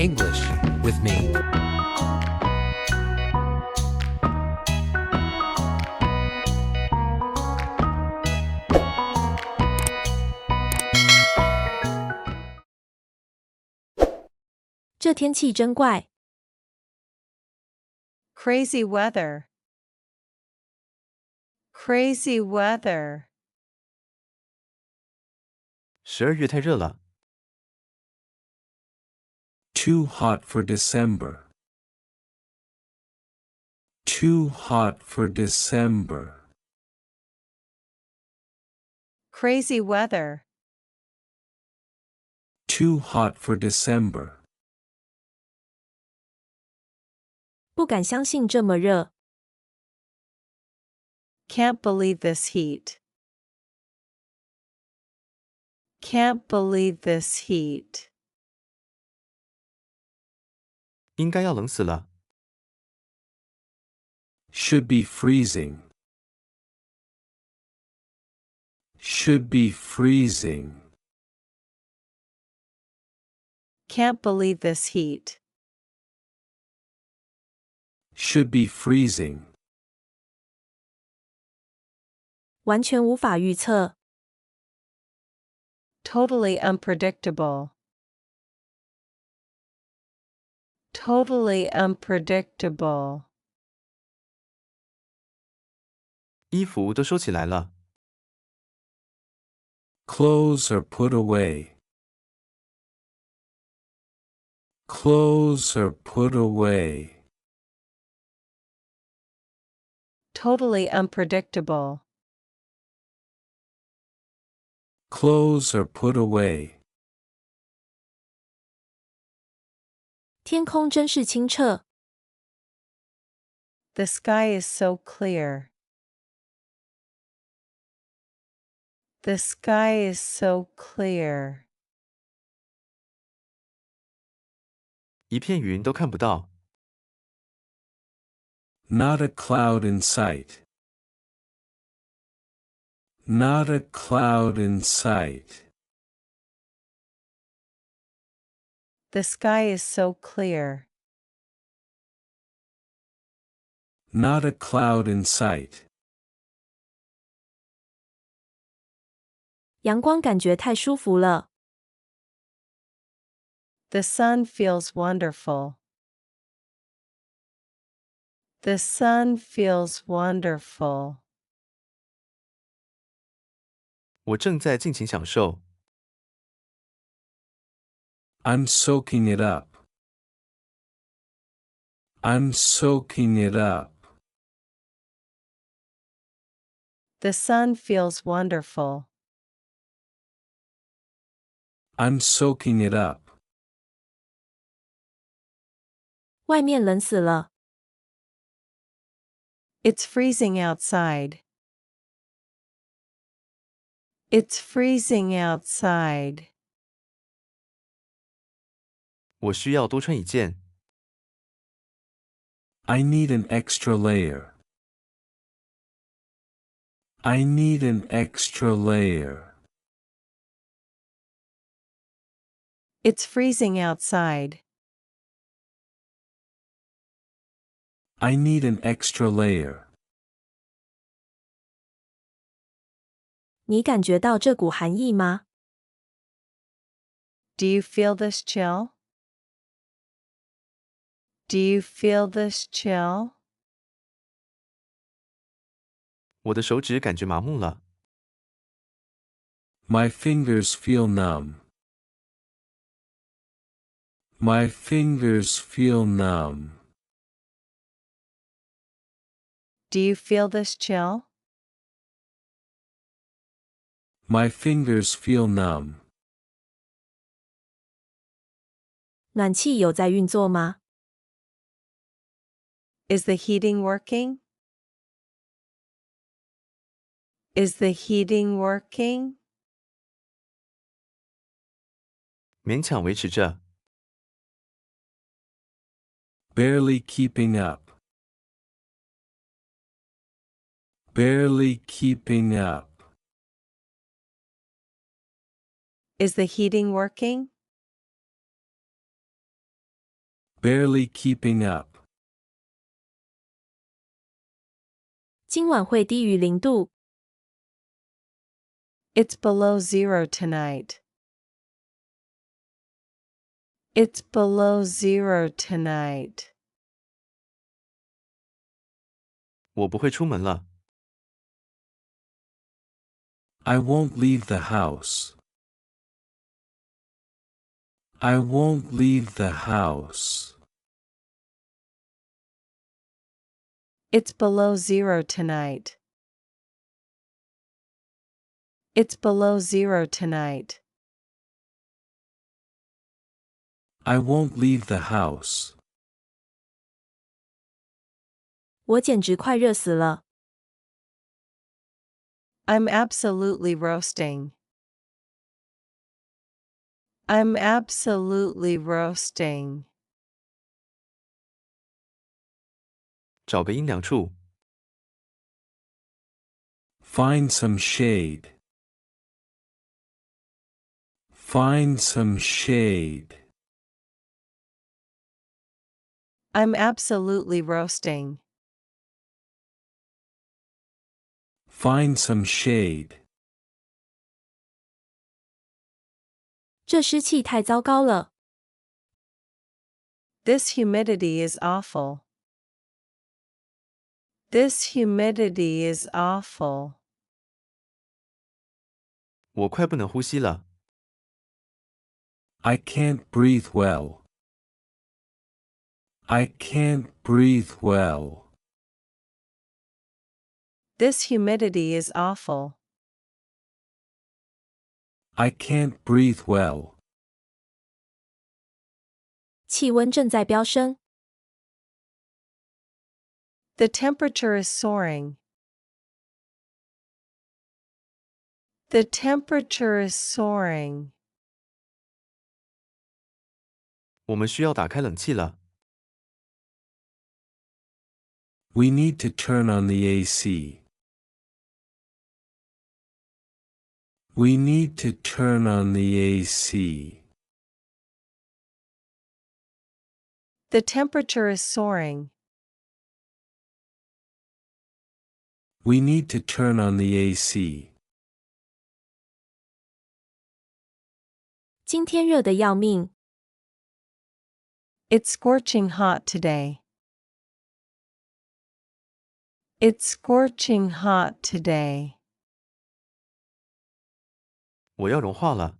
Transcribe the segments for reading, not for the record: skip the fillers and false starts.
English with me. "这天气真怪。" Crazy weather. Crazy weather. 12月太热了。Too hot for December. Too hot for December. Crazy weather. Too hot for December. 不敢相信这么热。Can't believe this heat. Can't believe this heat. 应该要冷死了。Should be freezing. Should be freezing. Can't believe this heat. Should be freezing. 完全无法预测。Totally unpredictable. Totally unpredictable. 衣服都收起来了。Clothes are put away. Clothes are put away. Totally unpredictable. Clothes are put away. 天空真是清澈。The sky is so clear. The sky is so clear. 一片云都看不到。Not a cloud in sight. Not a cloud in sight. The sky is so clear. Not a cloud in sight. 阳光感觉太舒服了。The sun feels wonderful. The sun feels wonderful. 我正在尽情享受。I'm soaking it up. I'm soaking it up. The sun feels wonderful. I'm soaking it up. 外面冷死了。It's freezing outside. It's freezing outside. 我需要多穿一件。I need an extra layer. I need an extra layer. It's freezing outside. I need an extra layer. 你感觉到这股寒意吗？ Do you feel this chill? Do you feel this chill? 我的手指感觉麻木了。My fingers feel numb. My fingers feel numb. Do you feel this chill? My fingers feel numb. 暖气有在运作吗？ Is the heating working? Is the heating working? 勉强维持着。Barely keeping up. Barely keeping up. Is the heating working? Barely keeping up. 今晚会低于0度。It's below zero tonight. It's below zero tonight. 我不会出门了。I won't leave the house. I won't leave the house. It's below zero tonight. It's below zero tonight. I won't leave the house. 我简直快热死了。I'm absolutely roasting. I'm absolutely roasting. 找个阴凉处。Find some shade. Find some shade. I'm absolutely roasting. Find some shade. 这湿气太糟糕了。This humidity is awful. This humidity is awful. 我快不能呼吸了。I can't breathe well. I can't breathe well. This humidity is awful. I can't breathe well. 气温正在飙升。The temperature is soaring. The temperature is soaring. 我们需要打开冷气了。We need to turn on the AC. We need to turn on the AC. The temperature is soaring. We need to turn on the AC. 今天热得要命。It's scorching hot today. It's scorching hot today. 我要融化了。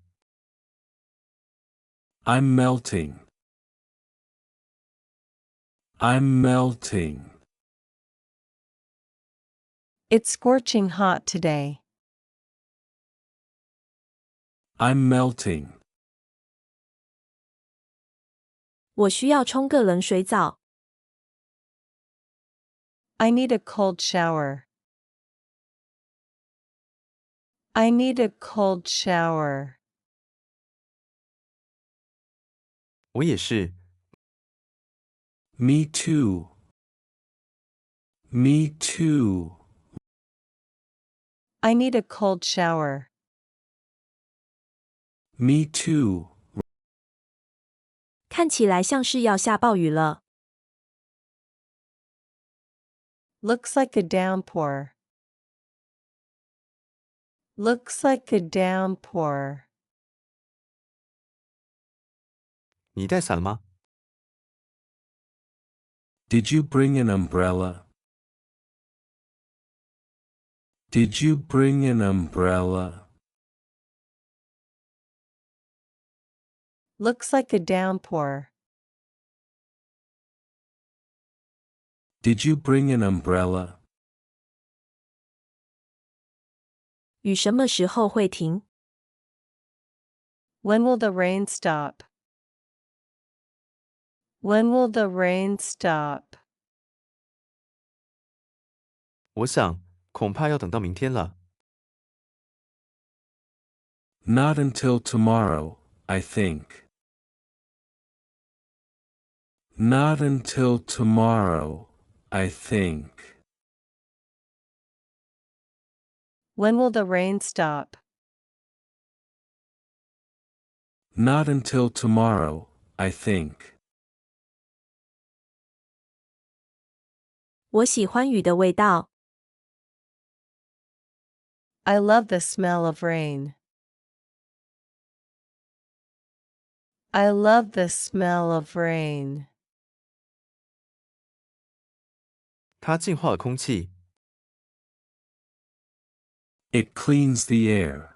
I'm melting. I'm melting. It's scorching hot today. I'm melting. 我需要冲个冷水澡。I need a cold shower. I need a cold shower. 我也是。Me too. Me too. I need a cold shower. Me too. 看起来像是要下暴雨了。Looks like a downpour. Looks like a downpour. 你带伞了吗？ Did you bring an umbrella? Did you bring an umbrella? Looks like a downpour. Did you bring an umbrella? 雨什么时候会停？ When will the rain stop? When will the rain stop? 我想，恐怕要等到明天了。Not until tomorrow, I think. Not until tomorrow, I think. When will the rain stop? Not until tomorrow, I think. 我喜欢雨的味道。I love the smell of rain. I love the smell of rain. 它净化了空气。It cleans the air.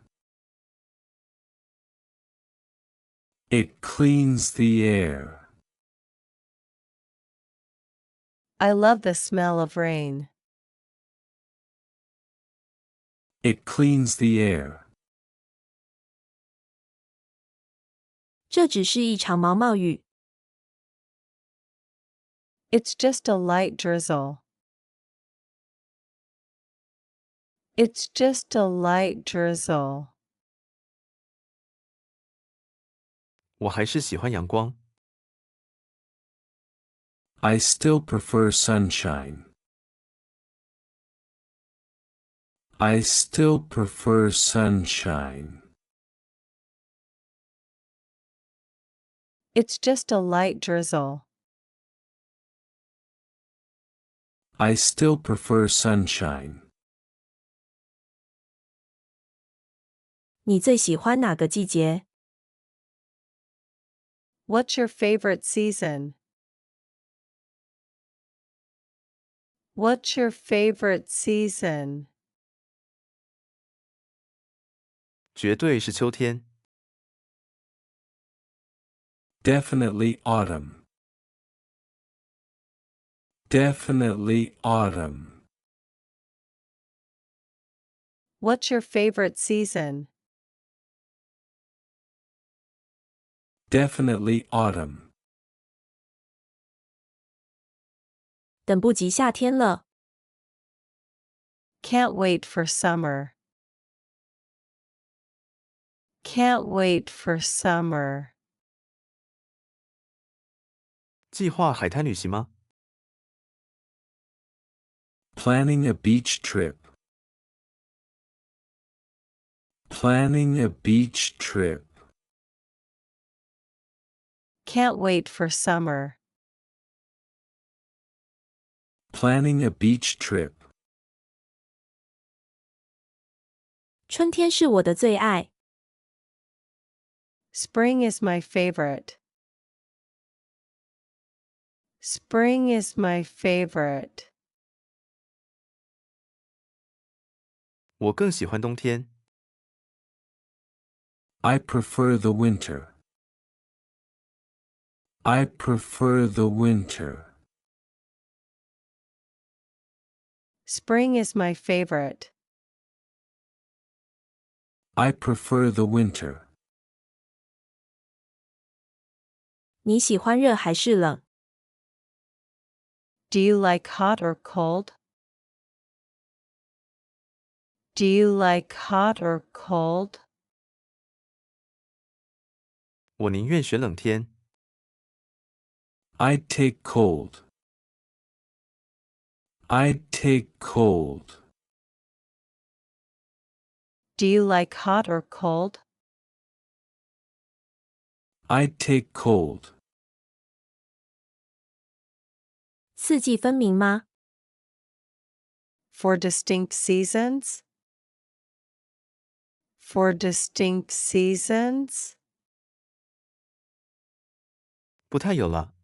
It cleans the air. I love the smell of rain. It cleans the air. 这只是一场毛毛雨。It's just a light drizzle. It's just a light drizzle. 我还是喜欢阳光。I still prefer sunshine. I still prefer sunshine. It's just a light drizzle. I still prefer sunshine. 你最喜欢哪个季节？ What's your favorite season? What's your favorite season? 绝对是秋天。Definitely autumn. Definitely autumn. What's your favorite season? Definitely autumn. 等不及夏天了。Can't wait for summer. Can't wait for summer. 计划海滩旅行吗？ Planning a beach trip. Planning a beach trip. Can't wait for summer. Planning a beach trip. 春天是我的最爱。Spring is my favorite. Spring is my favorite. 我更喜欢冬天。I prefer the winter. I prefer the winter. Spring is my favorite. I prefer the winter. 你喜欢热还是冷？ Do you like hot or cold? Do you like hot or cold? 我宁愿选冷天。I'd take cold. I'd take cold. Do you like hot or cold? I'd take cold. 四季分明吗？ For distinct seasons? For distinct seasons? 不太有了。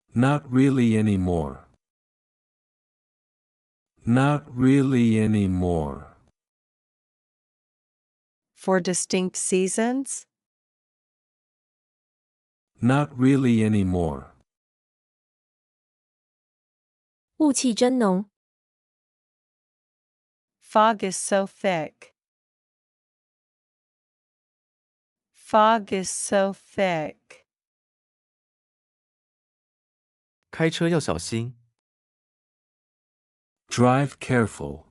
Not really anymore. Not really anymore. For distinct seasons? Not really anymore. 雾气真浓。 Fog is so thick. Fog is so thick. 开车要小心。Drive careful.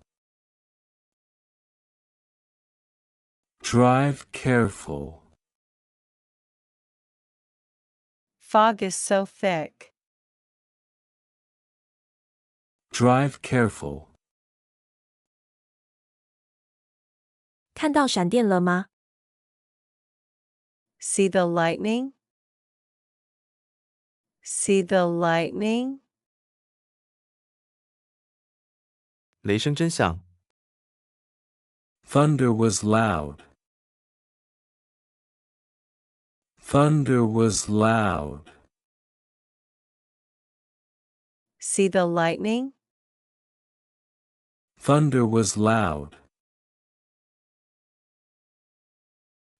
Drive careful. Fog is so thick. Drive careful. 看到闪电了吗？ See the lightning? See the lightning? 雷声真响。 Thunder was loud. Thunder was loud. See the lightning? Thunder was loud.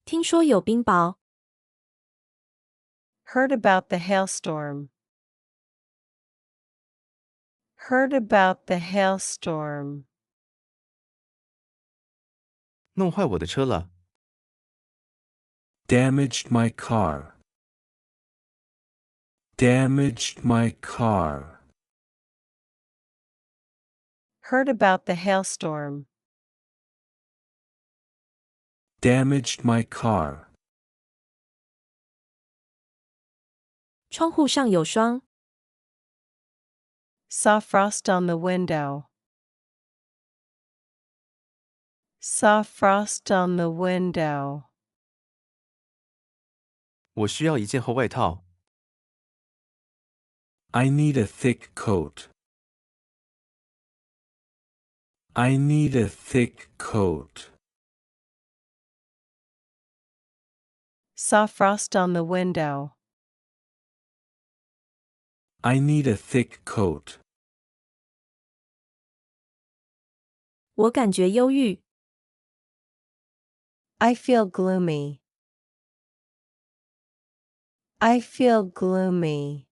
听说有冰雹。Heard about the hailstorm. Heard about the hailstorm. 弄坏我的车了。 Damaged my car. Damaged my car. Heard about the hailstorm. Damaged my car. 窗户上有霜。Saw frost on the window. Saw frost on the window. 我需要一件厚外套。 I need a thick coat. I need a thick coat. Saw frost on the window. I need a thick coat. 我感觉忧郁。I feel gloomy. I feel gloomy.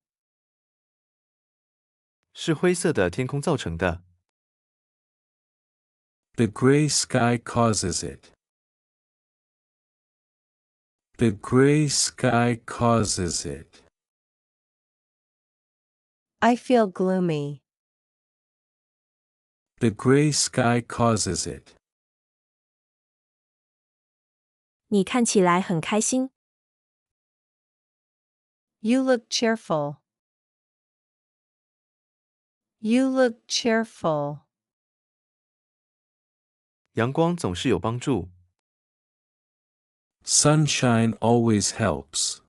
是灰色的天空造成的。 The gray sky causes it. The gray sky causes it. I feel gloomy. The gray sky causes it. 你看起来很开心。You look cheerful. You look cheerful. 阳光总是有帮助。 Sunshine always helps.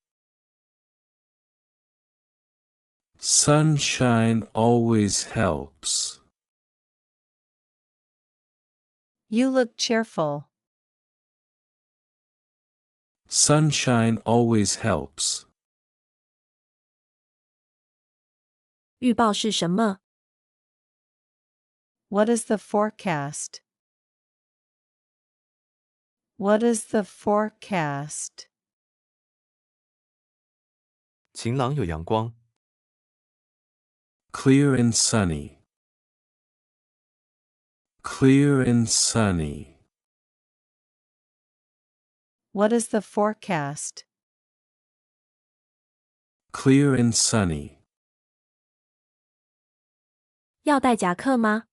Sunshine always helps. You look cheerful. Sunshine always helps. 预报是什么？ What is the forecast? What is the forecast? 晴朗有阳光。 Clear and sunny. Clear and sunny. What is the forecast? Clear and sunny. 要带夹克吗？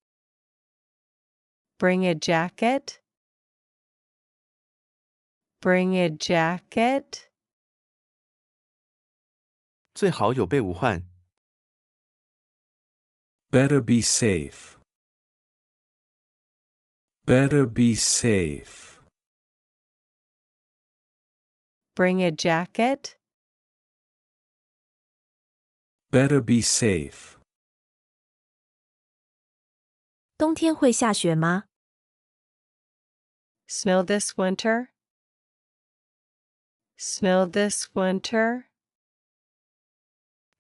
Bring a jacket? Bring a jacket? 最好有备无患。 Better be safe. Better be safe. Bring a jacket? Better be safe. 冬天会下雪吗？ Snow this winter? Snow this winter?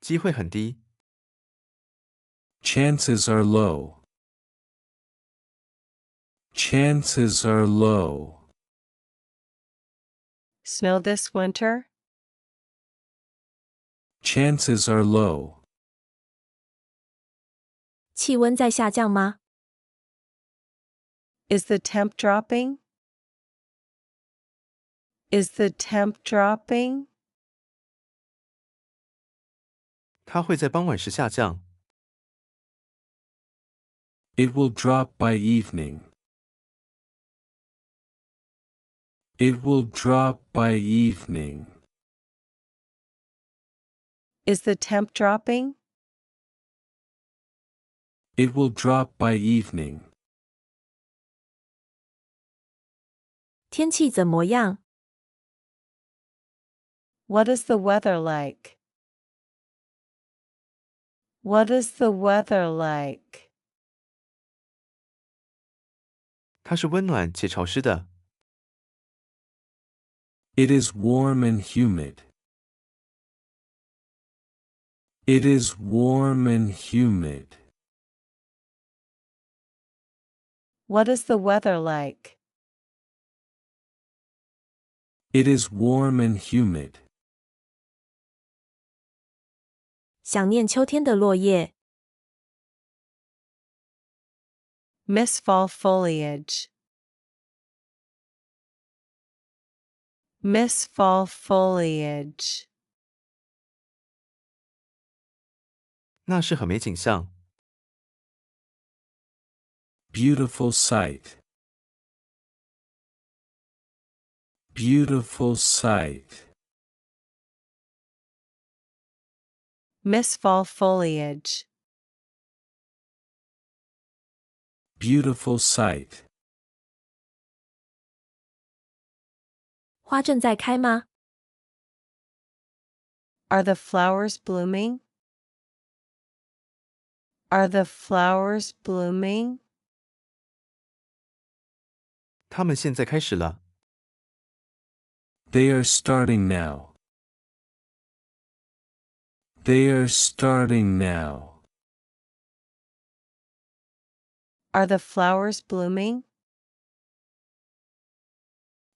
机会很低。 Chances are low. Chances are low. Snow this winter? Chances are low. 气温在下降吗？ Is the temp dropping? Is the temp dropping? 它会在傍晚时下降。 It will drop by evening. It will drop by evening. Is the temp dropping? It will drop by evening. 天气怎么样？ What is the weather like? What is the weather like? 它是温暖且潮湿的。It is warm and humid. It is warm and humid. What is the weather like? It is warm and humid. 想念秋天的落叶。Miss fall foliage. Miss fall foliage. 那是很美景象。Beautiful sight. Beautiful sight. Miss fall foliage. Beautiful sight. 花正在开吗？ Are the flowers blooming? Are the flowers blooming? 它们现在开始了。They are starting now. They are starting now. Are the flowers blooming?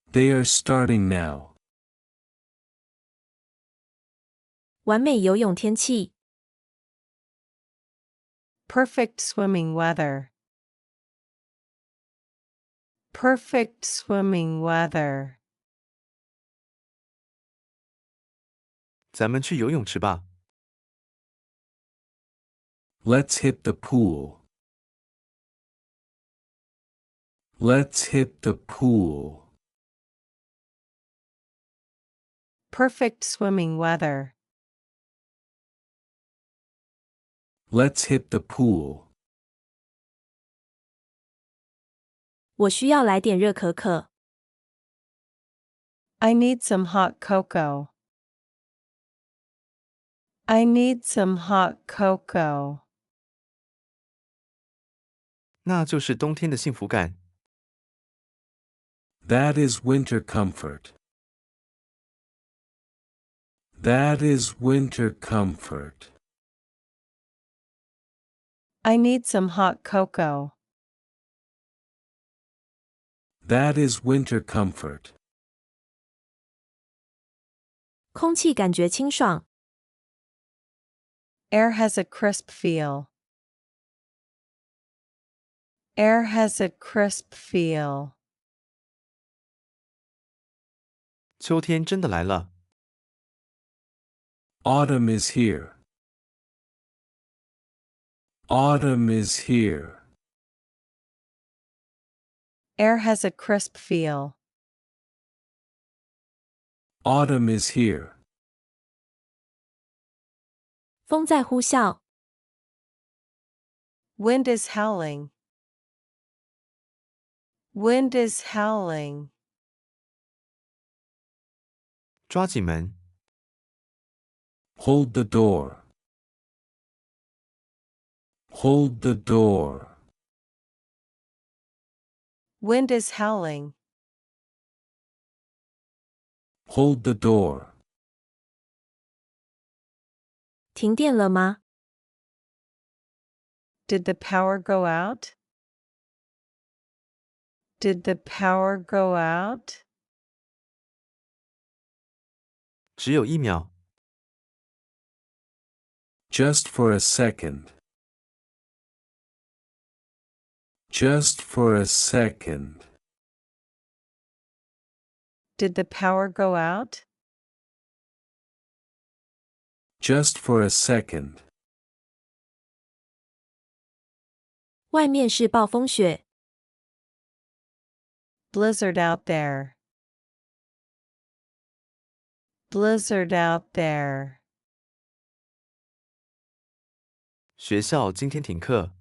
They are starting now. 完美游泳天气。Perfect swimming weather. Perfect swimming weather. 咱们去游泳池吧。Let's hit the pool. Let's hit the pool. Perfect swimming weather. Let's hit the pool. 我需要来点热可可。I need some hot cocoa. I need some hot cocoa. 那就是冬天的幸福感。That is winter comfort. That is winter comfort. I need some hot cocoa. That is winter comfort. 空气感觉清爽。Air has a crisp feel. Air has a crisp feel. 秋天真的来了。Autumn is here. Autumn is here. Air has a crisp feel. Autumn is here. 风在呼啸。Wind is howling. Wind is howling. 抓紧门。 Hold the door. Hold the door. Wind is howling. Hold the door. 停电了吗？ Did the power go out? Did the power go out? 只有1秒。 Just for a second. Just for a second. Did the power go out? Just for a second. 外面是暴风雪。 Blizzard out there. Blizzard out there. 学校今天停课。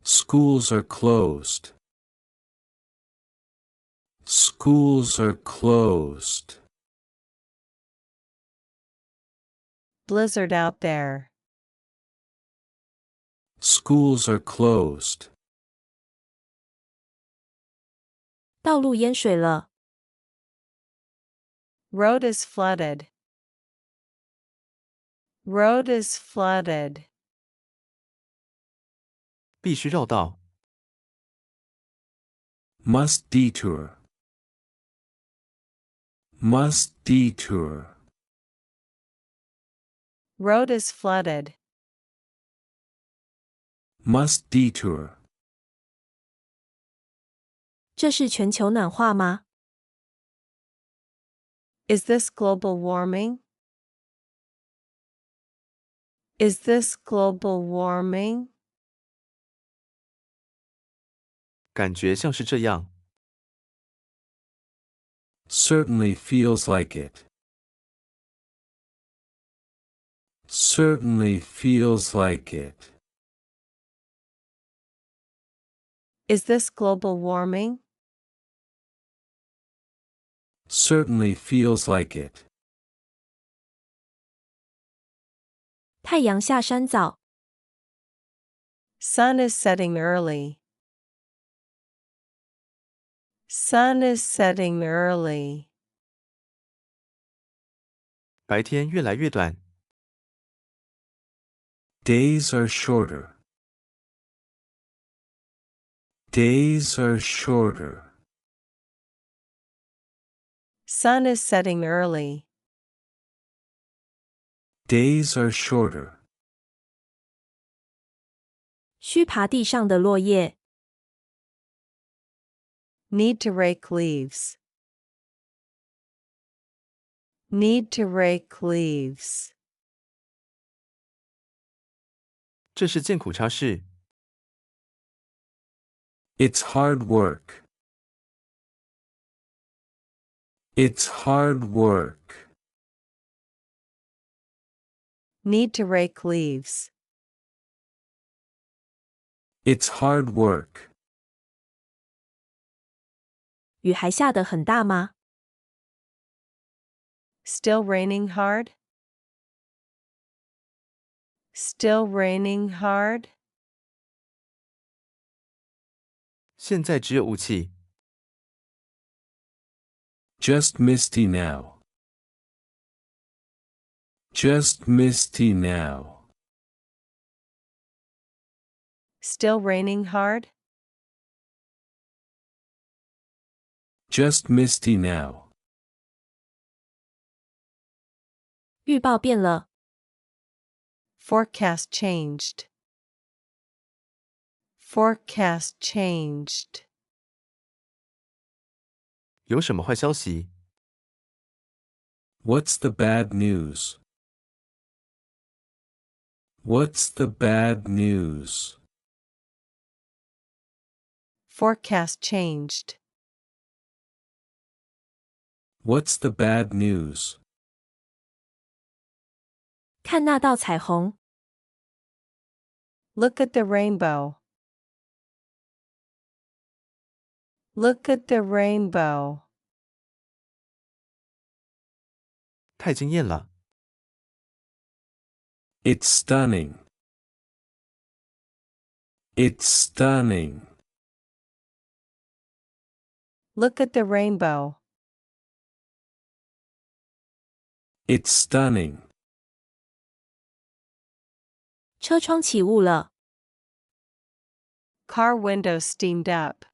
Schools are closed. Schools are closed. Blizzard out there. Schools are closed. 道路淹水了。Road is flooded. Road is flooded. 必须绕道。Must detour. Must detour. Road is flooded. Must detour. 这是全球暖化吗？ Is this global warming? Is this global warming? 感觉像是这样。Certainly feels like it. Certainly feels like it. Is this global warming? Certainly feels like it. 太阳下山早。 Sun is setting early. Sun is setting early. 白天越来越短。Days are shorter. Days are shorter. Sun is setting early. Days are shorter. 需爬地上的落叶。 Need to rake leaves. Need to rake leaves. 这是件苦差事。It's hard work. It's hard work. Need to rake leaves. It's hard work. 雨还下得很大吗？ Still raining hard? Still raining hard? 现在只有雾气。Just misty now. Just misty now. Still raining hard? Just misty now. 预报变了。 Forecast changed. Forecast changed. 有什么坏消息？ What's the bad news? What's the bad news? Forecast changed. What's the bad news? 看那道彩虹。 Look at the rainbow. Look at the rainbow. 太惊艳了。 It's stunning. It's stunning. Look at the rainbow. It's stunning. 车窗起雾了。 Car windows steamed up.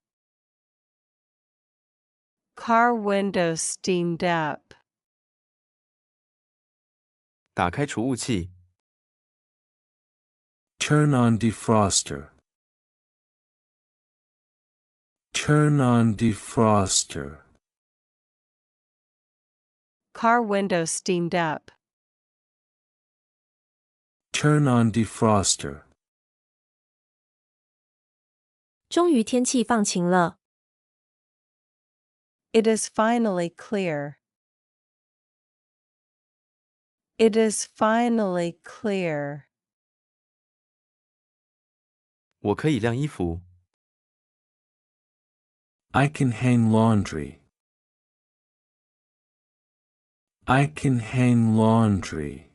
Car windows steamed up. 打开除雾器。 Turn on defroster. Turn on defroster. Car windows steamed up. Turn on defroster. 终于天气放晴了。 It is finally clear. It is finally clear. 我可以晾衣服。 I can hang laundry. I can hang laundry.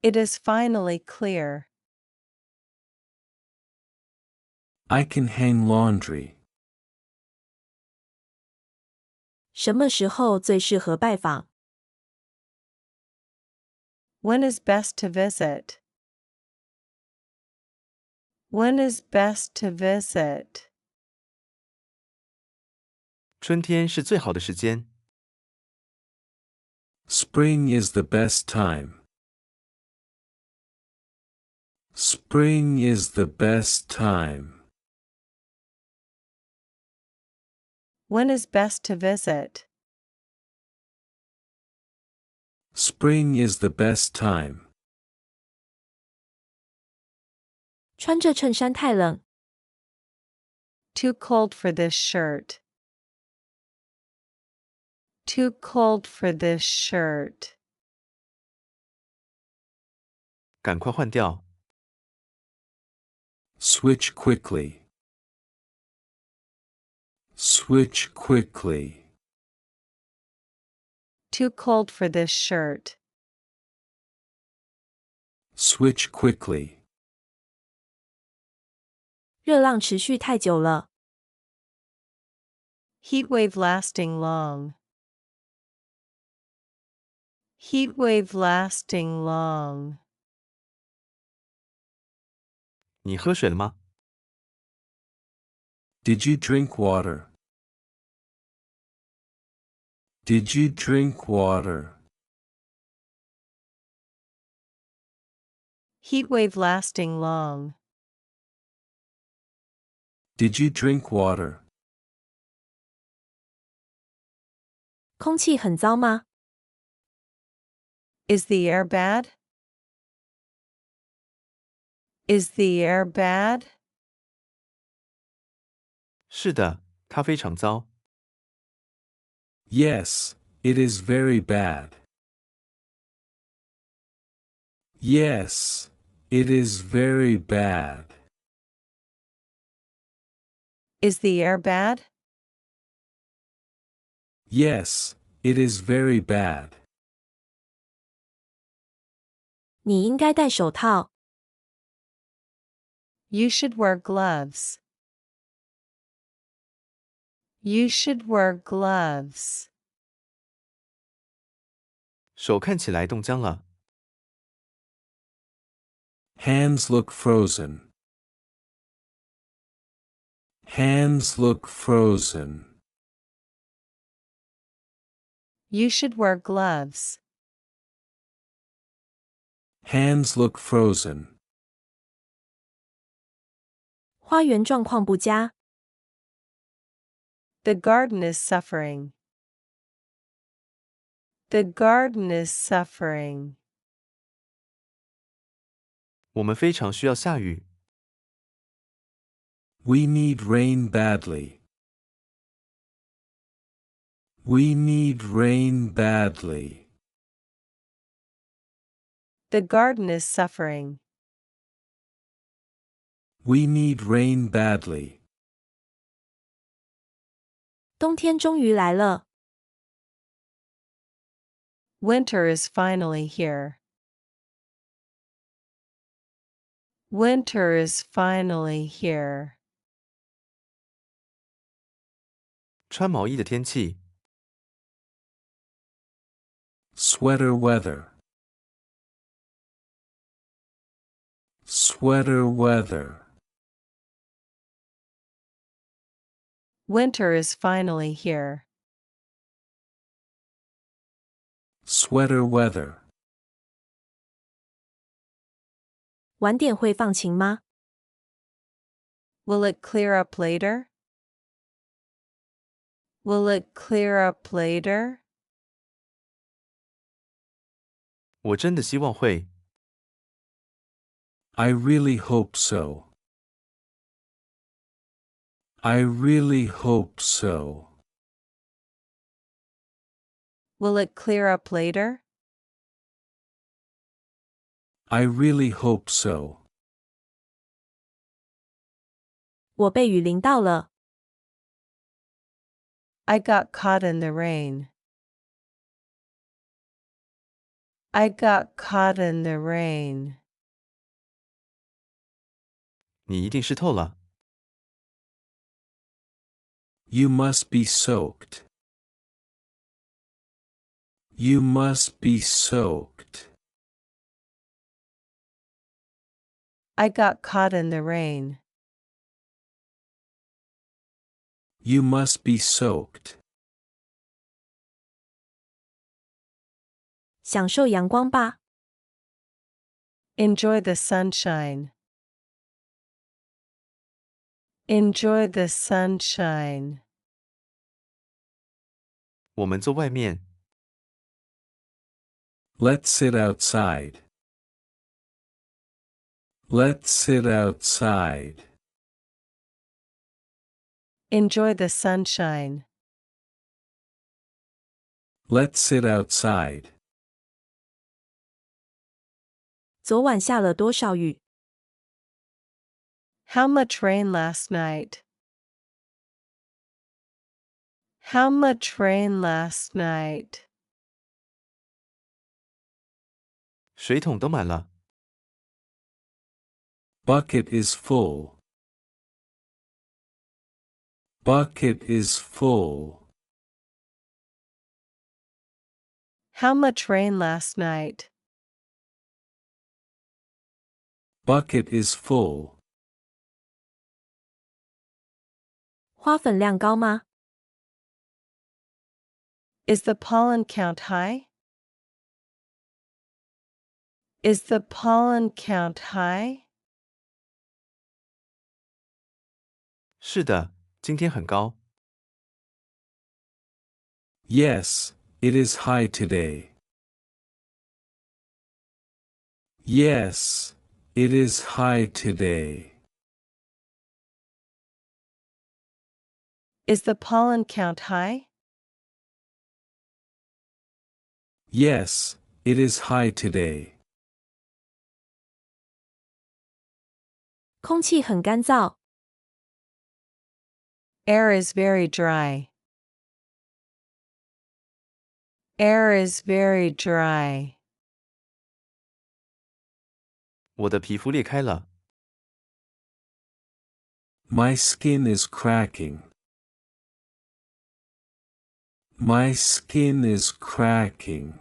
It is finally clear. I can hang laundry. 什么时候最适合拜访？ When is best to visit? When is best to visit? 春天是最好的时间。Spring is the best time. Spring is the best time. When is best to visit? Spring is the best time. 穿这衬衫太冷。 Too cold for this shirt. Too cold for this shirt. 赶快换掉。Switch quickly. Switch quickly. Too cold for this shirt. Switch quickly. 热浪持续太久了。 Heat wave lasting long. Heat wave lasting long. 你喝水了吗？ Did you drink water? Did you drink water? Heat wave lasting long. Did you drink water? 空气很糟吗？ Is the air bad? Is the air bad? 是的，它非常糟。 Yes, it is very bad. Yes, it is very bad. Is the air bad? Yes, it is very bad. 你应该戴手套。 You should wear gloves. You should wear gloves. 手看起来冻僵了。 Hands look frozen. Hands look frozen. You should wear gloves. Hands look frozen. 花园状况不佳。 The garden is suffering. The garden is suffering. 我们非常需要下雨。 We need rain badly. We need rain badly. The garden is suffering. We need rain badly. 冬天终于来了。 Winter is finally here. Winter is finally here. 穿毛衣的天气。 Sweater weather. Sweater weather. Winter is finally here. Sweater weather. 晚点会放晴吗？ Will it clear up later? Will it clear up later? 我真的希望会。 I really hope so. I really hope so. Will it clear up later? I really hope so. 我被雨淋到了。 I got caught in the rain. I got caught in the rain. 你一定湿透了。 You must be soaked. You must be soaked. I got caught in the rain. You must be soaked. 享受阳光吧。 Enjoy the sunshine. Enjoy the sunshine. 我们坐外面， Let's sit outside. Let's sit outside. Enjoy the sunshine. Let's sit outside. 昨晚下了多少雨？ How much rain last night? How much rain last night? 水桶都满了。 Bucket is full. Bucket is full. How much rain last night? Bucket is full. 花粉量高吗？ Is the pollen count high? Is the pollen count high? 是的，今天很高。 Yes, it is high today. Yes, it is high today. Is the pollen count high? Yes, it is high today. 空气很干燥。 Air is very dry. Air is very dry. 我的皮肤裂开了。 My skin is cracking. My skin is cracking.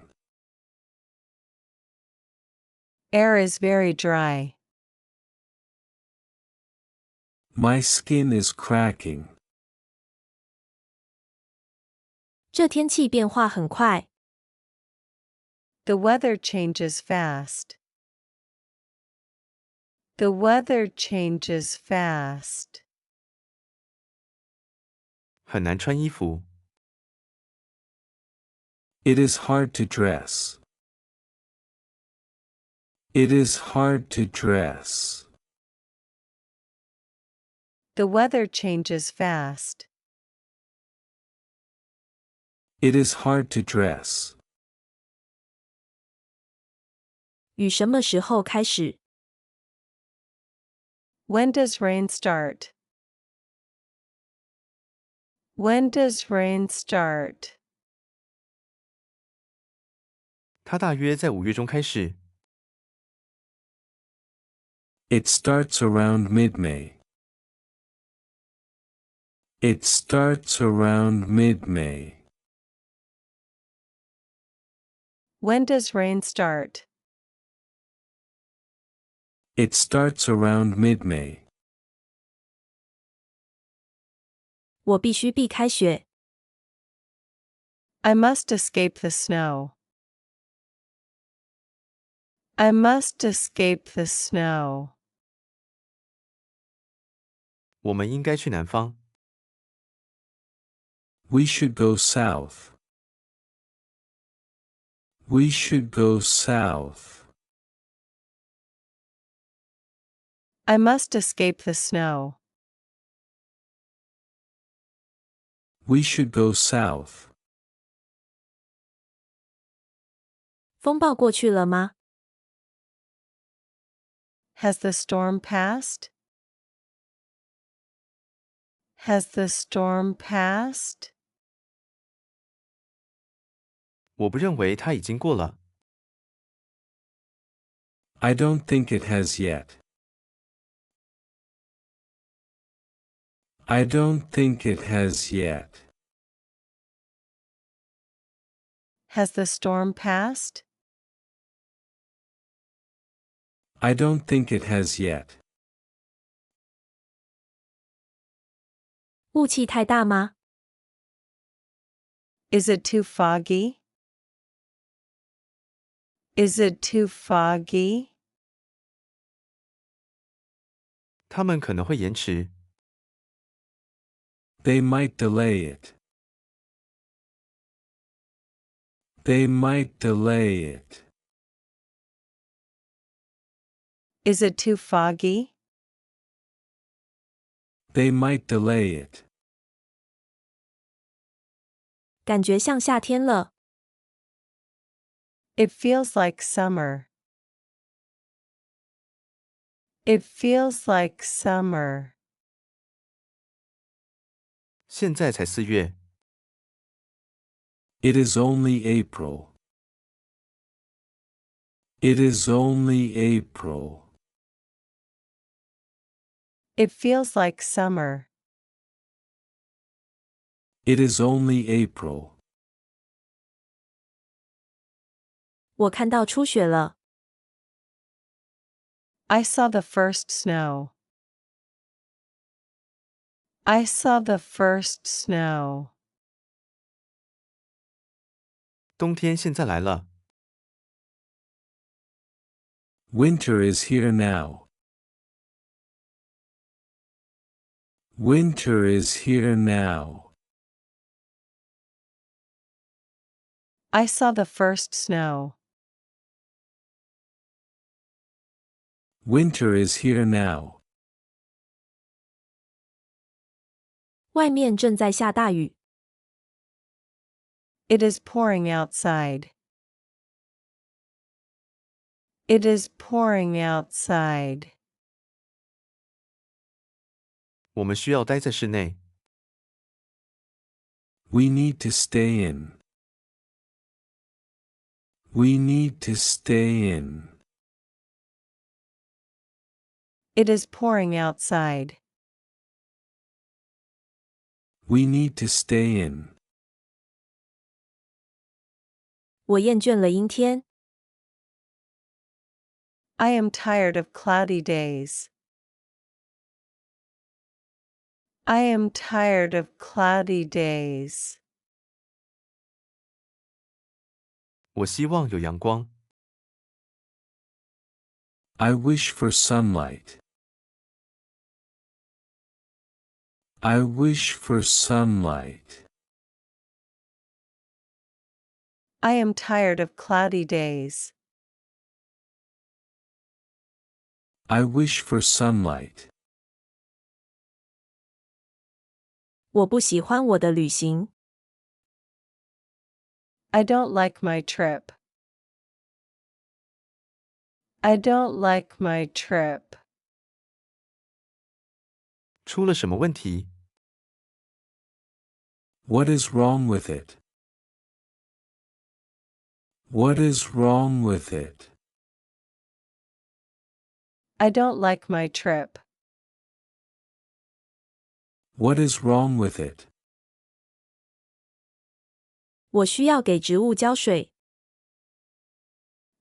Air is very dry. My skin is cracking. 这天气变化很快。 The weather changes fast. The weather changes fast. 很难穿衣服。 It is hard to dress. It is hard to dress. The weather changes fast. It is hard to dress. 雨什么时候开始？ When does rain start? When does rain start? 它大约在5月中开始。 It starts around mid-May. It starts around mid-May. When does rain start? It starts around mid-May. 我必须避开雪。 I must escape the snow. I must escape the snow. 我们应该去南方。 We should go south. We should go south. I must escape the snow. We should go south. 风暴过去了吗？ Has the storm passed? Has the storm passed? 我不认为它已经过了。 I don't think it has yet. I don't think it has yet. Has the storm passed? I don't think it has yet. 雾气太大吗？ Is it too foggy? Is it too foggy? 他们可能会延迟。They might delay it. They might delay it. Is it too foggy? They might delay it. 感觉像夏天了。 It feels like summer. It feels like summer. 现在才4月。It is only April. It is only April. It feels like summer. It is only April. 我看到初雪了。 I saw the first snow. I saw the first snow. 冬天现在来了。Winter is here now. Winter is here now. I saw the first snow. Winter is here now. 外面正在下大雨。 It is pouring outside. It is pouring outside. 我们需要待在室内。We need to stay in. We need to stay in. It is pouring outside. We need to stay in. 我厌倦了阴天。 I am tired of cloudy days. I am tired of cloudy days. 我希望有阳光。I wish for sunlight. I wish for sunlight. I am tired of cloudy days. I wish for sunlight. 我不喜欢我的旅行。 I don't like my trip. I don't like my trip. 出了什么问题？ What is wrong with it? What is wrong with it? I don't like my trip. What is wrong with it? 我需要给植物浇水。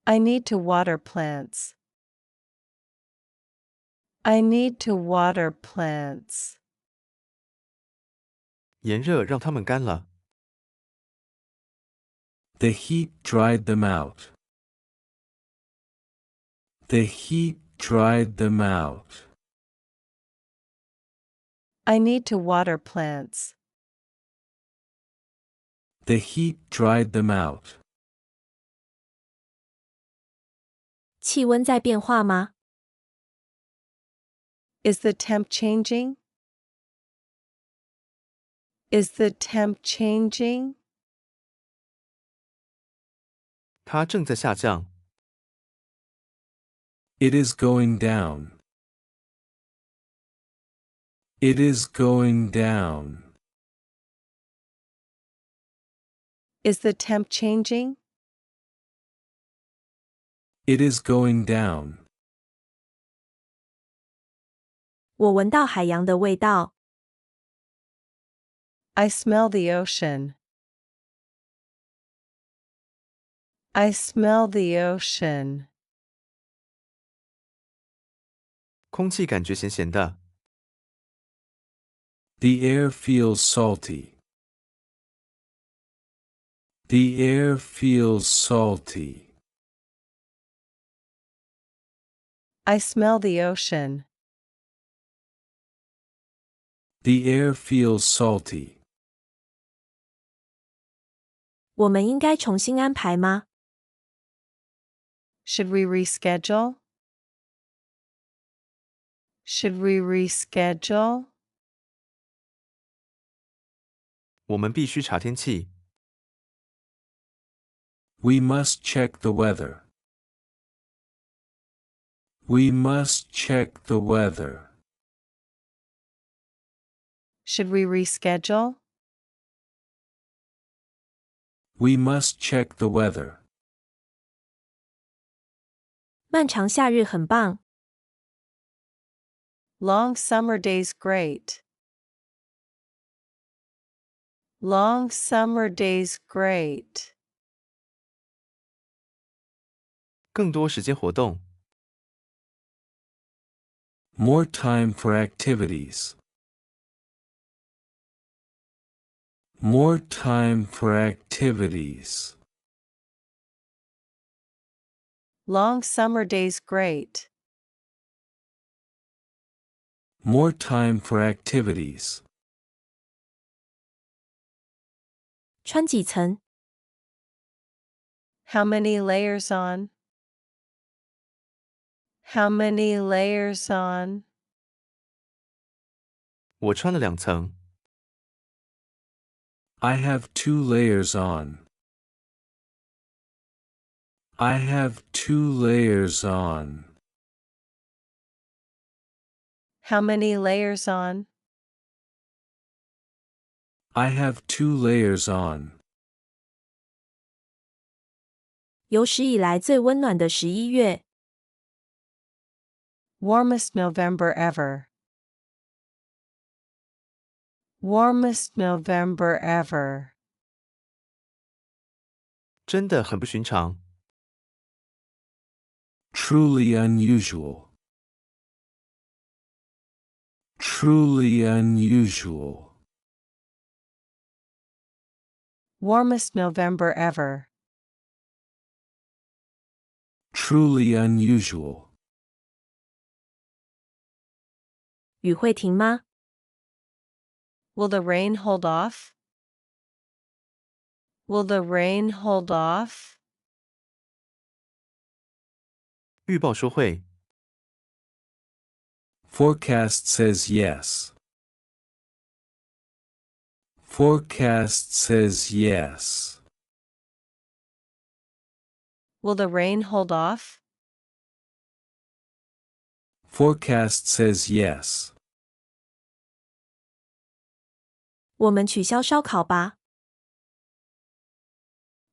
I need to water plants. I need to water plants. 炎热让它们干了。 The heat dried them out. The heat dried them out. I need to water plants. The heat dried them out. 气温在变化吗？ Is the temp changing? Is the temp changing? 它正在下降。 It is going down. It is going down. Is the temp changing? It is going down. 我闻到海洋的味道。 I smell the ocean. I smell the ocean. 空气感觉咸咸的。The air feels salty. The air feels salty. I smell the ocean. The air feels salty. 我们应该重新安排吗？ Should we reschedule? Should we reschedule? 我们必须查天气。We must check the weather. We must check the weather. Should we reschedule? We must check the weather. 漫长夏日很棒。 Long summer days great. Long summer days great. 更多时间活动。More time for activities. More time for activities. Long summer days great. More time for activities. 穿几层？ How many layers on? How many layers on? 我穿了2层。I have 2 layers on. I have 2 layers on. How many layers on? I have 2 layers on. 有史以来最温暖的11月。 Warmest November ever. Warmest November ever. 真的很不寻常。Truly unusual. Truly unusual. Warmest November ever. Truly unusual. 雨会停吗？ Will the rain hold off? Will the rain hold off? 预报说会。Forecast says yes. Forecast says yes. Will the rain hold off? Forecast says yes. 我们取消烧烤吧。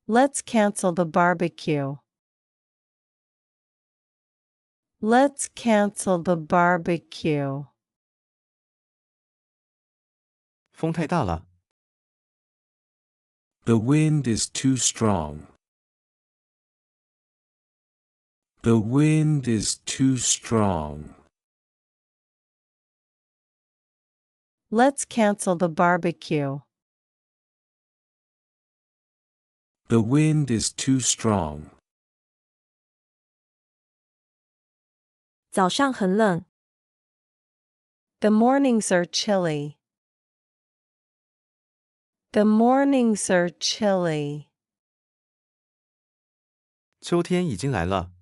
Let's cancel the barbecue. Let's cancel the barbecue. 风太大了。The wind is too strong. The wind is too strong. Let's cancel the barbecue. The wind is too strong. 早上很冷。 The mornings are chilly. The mornings are chilly. 秋天已经来了。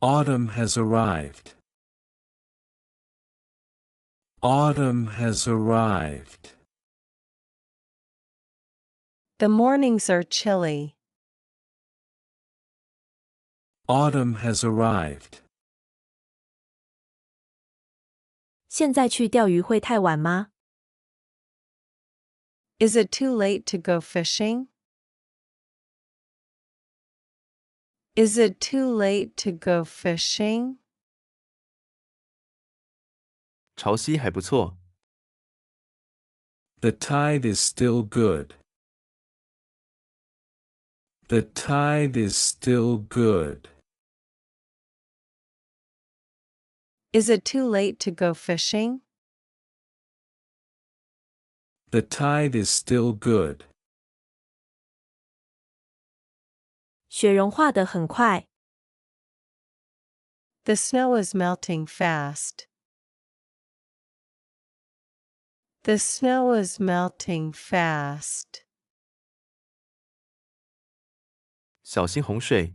Autumn has arrived. Autumn has arrived. The mornings are chilly. Autumn has arrived. 现在去钓鱼会太晚吗？ Is it too late to go fishing? Is it too late to go fishing? 潮汐还不错。The tide is still good. The tide is still good. Is it too late to go fishing? The tide is still good. 雪融化得很快。The snow is melting fast. The snow is melting fast. 小心洪水。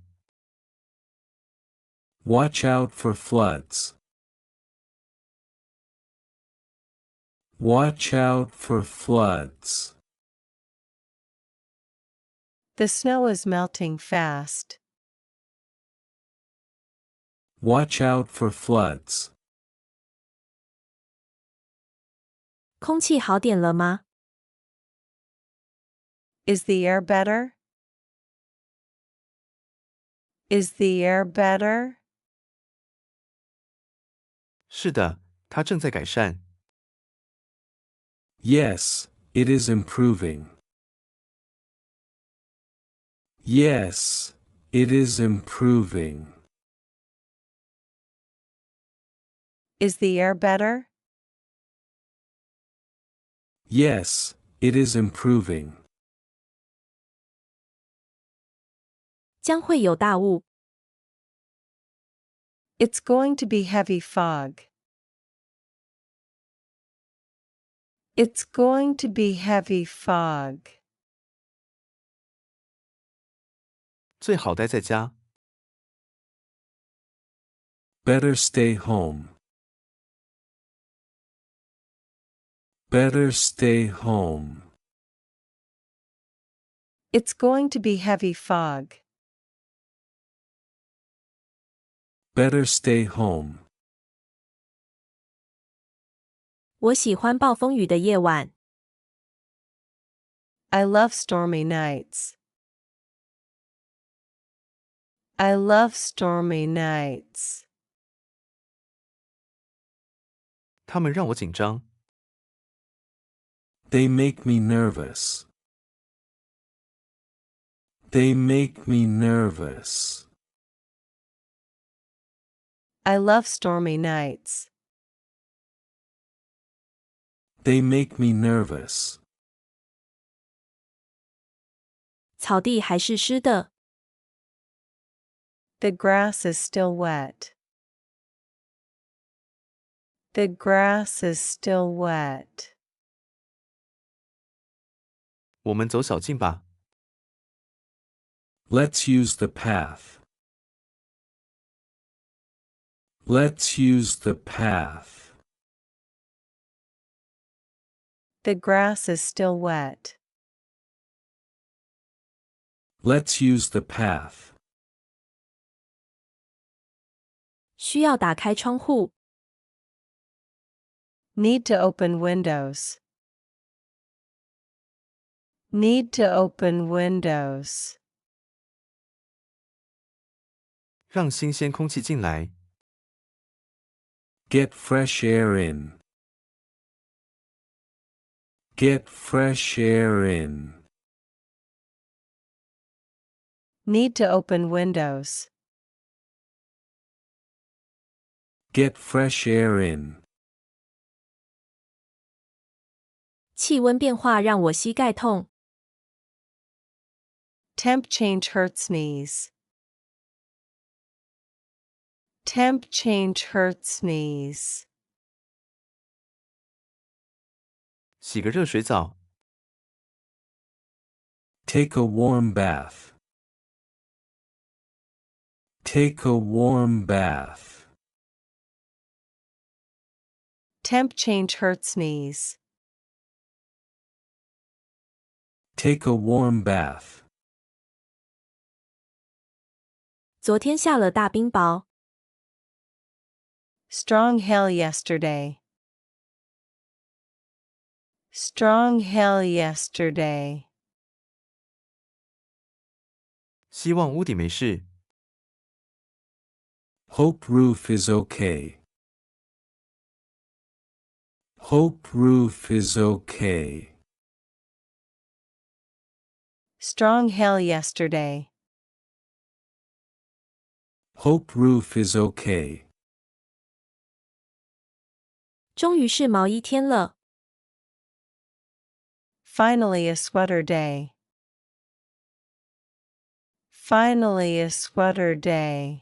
Watch out for floods. Watch out for floods. The snow is melting fast. Watch out for floods. 空气好点了吗？ Is the air better? Is the air better? 是的，它正在改善。Yes, it is improving. Yes, it is improving. Is the air better? Yes, it is improving. 将会有大雾。 It's going to be heavy fog. It's going to be heavy fog. 最好待在家。Better stay home. Better stay home. It's going to be heavy fog. Better stay home. 我喜欢暴风雨的夜晚。 I love stormy nights. I love stormy nights. 它们让我紧张。 They make me nervous. They make me nervous. I love stormy nights. They make me nervous. 草地还是湿的。 The grass is still wet. The grass is still wet. 我们走小径吧。 Let's use the path. Let's use the path. The grass is still wet. Let's use the path. 需要打开窗户。 Need to open windows. Need to open windows. 让新鲜空气进来。 Get fresh air in. Get fresh air in. Need to open windows. Get fresh air in. 气温变化让我膝盖痛。 Temp change hurts knees. Temp change hurts knees. 洗个热水澡。 Take a warm bath. Take a warm bath. Temp change hurts knees. Take a warm bath. 昨天下了大冰雹。 Strong hail yesterday. Strong hail yesterday. 希望屋顶没事。 Hope roof is okay. Hope roof is okay. Strong hail yesterday. Hope roof is okay. 终于是毛衣天了。Finally a sweater day. Finally a sweater day.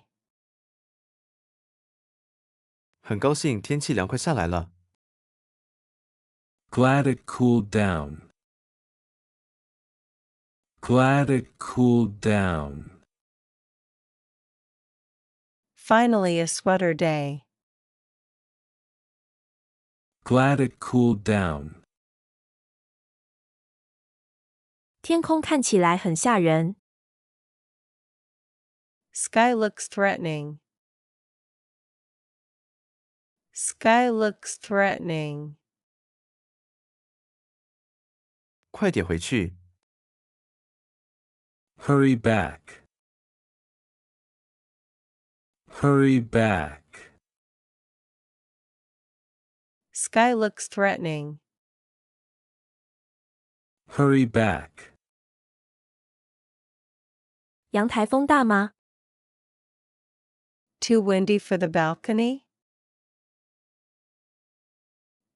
很高兴天气凉快下来了。Glad it cooled down. Glad it cooled down. Finally a sweater day. Glad it cooled down. 天空看起来很吓人。Sky looks threatening. Sky looks threatening. 快点回去。Hurry back. Hurry back. Sky looks threatening. Hurry back. 阳台风大吗？ Too windy for the balcony?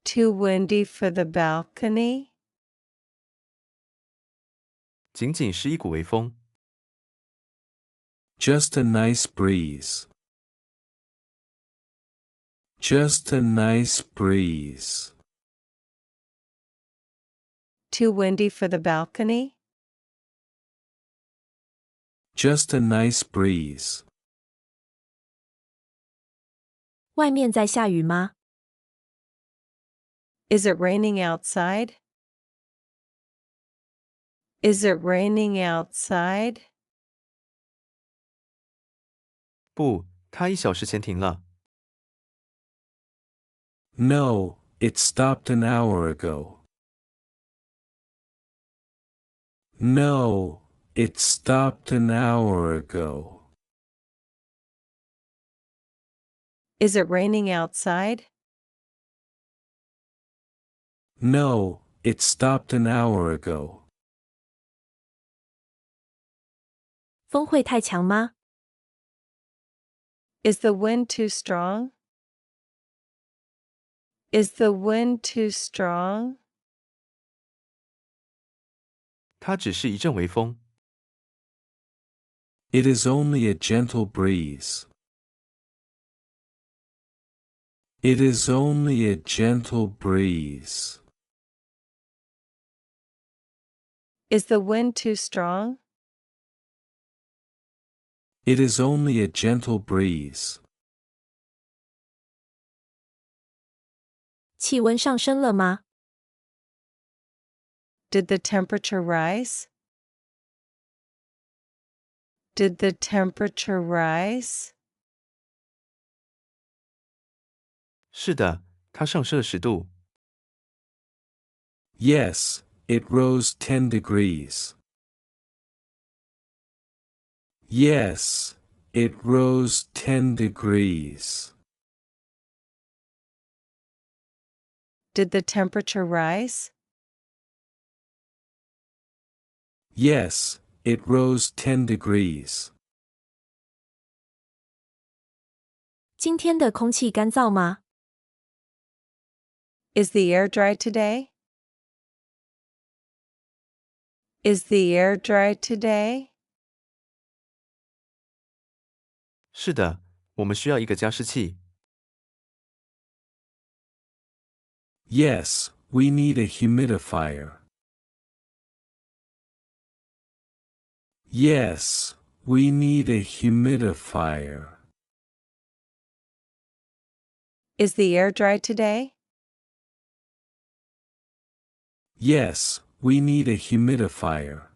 Too windy for the balcony? 仅仅是一股微风。Just a nice breeze. Just a nice breeze. Too windy for the balcony? Just a nice breeze. 外面在下雨吗？ Is it raining outside? Is it raining outside? 不，它1小时前停了。No, it stopped an hour ago. No, it stopped an hour ago. Is it raining outside? No, it stopped an hour ago. 风会太强吗？ Is the wind too strong? Is the wind too strong? 它只是一阵微风。It is only a gentle breeze. It is only a gentle breeze. Is the wind too strong? It is only a gentle breeze. 气温上升了吗？ Did the temperature rise? Did the temperature rise? 是的，它上升了10度。Yes, it rose 10 degrees. Yes, it rose 10 degrees. Did the temperature rise? Yes, it rose 10 degrees. 今天的空气干燥吗？ Is the air dry today? Is the air dry today? 是的，我们需要一个加湿器。Yes, we need a humidifier. Yes, we need a humidifier. Is the air dry today? Yes, we need a humidifier.